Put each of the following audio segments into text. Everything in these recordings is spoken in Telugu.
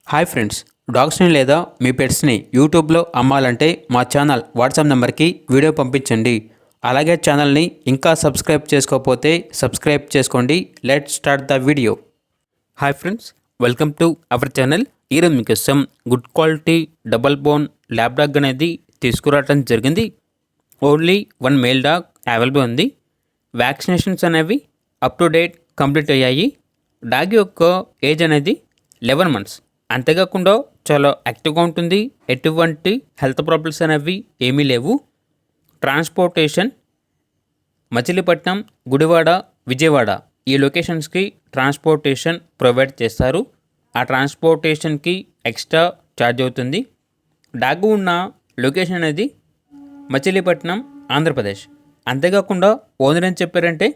హాయ్ ఫ్రెండ్స్, డాగ్స్ని లేదా మీ పెట్స్ని యూట్యూబ్లో అమ్మాలంటే మా ఛానల్ వాట్సాప్ నెంబర్కి వీడియో పంపించండి. అలాగే ఛానల్ని ఇంకా సబ్స్క్రైబ్ చేసుకోకపోతే సబ్స్క్రైబ్ చేసుకోండి. Let start the video. Hi friends, welcome to our channel. ఈరోజు మీకోసం good quality double bone lab dog అనేది తీసుకురావడం జరిగింది. ఓన్లీ 1 మేల్ డాగ్ అవైలబుల్ ఉంది. వ్యాక్సినేషన్స్ అనేవి అప్ టు డేట్ కంప్లీట్ అయ్యాయి. డాగ్ యొక్క ఏజ్ అనేది 11 మంత్స్. అంతేకాకుండా చాలా యాక్టివ్గా ఉంటుంది. ఎటువంటి హెల్త్ ప్రాబ్లమ్స్ అనేవి ఏమీ లేవు. ట్రాన్స్పోర్టేషన్ మచిలీపట్నం, గుడివాడ, విజయవాడ ఈ లొకేషన్స్కి ట్రాన్స్పోర్టేషన్ ప్రొవైడ్ చేస్తారు. ఆ ట్రాన్స్పోర్టేషన్కి ఎక్స్ట్రా ఛార్జ్ అవుతుంది. డాగ్ ఉన్న లొకేషన్ అనేది మచిలీపట్నం, ఆంధ్రప్రదేశ్. అంతేకాకుండా ఓనర్ ఏం చెప్పారంటే,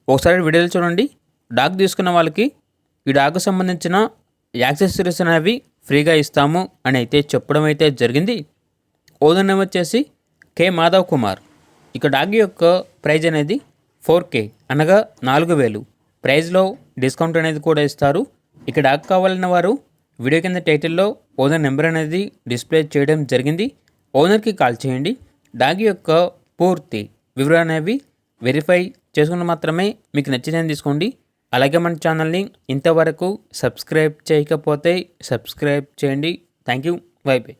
ఒకసారి వీడియోలు చూడండి. డాగ్ తీసుకున్న వాళ్ళకి ఈ డాగ్కు సంబంధించిన యాక్సెసరీస్ అనేవి ఫ్రీగా ఇస్తాము అని అయితే చెప్పడం అయితే జరిగింది. ఓనర్ నేమ్ వచ్చేసి కె మాధవ్ కుమార్. ఇక డాగ్ యొక్క ప్రైజ్ అనేది 4K అనగా 4,000. ప్రైజ్లో డిస్కౌంట్ అనేది కూడా ఇస్తారు. ఇక డాగ్ కావాలన్న వారు వీడియో కింద టైటిల్లో ఓనర్ నెంబర్ అనేది డిస్ప్లే చేయడం జరిగింది. ఓనర్కి కాల్ చేయండి. డాగ్ యొక్క పూర్తి వివరాలు అనేవి వెరిఫై చేసుకుని మాత్రమే మీకు నచ్చిందని తీసుకోండి. అలాగే మన ఛానల్ని ఇంతవరకు సబ్స్క్రైబ్ చేయకపోతే సబ్స్క్రైబ్ చేయండి. Thank you. By by.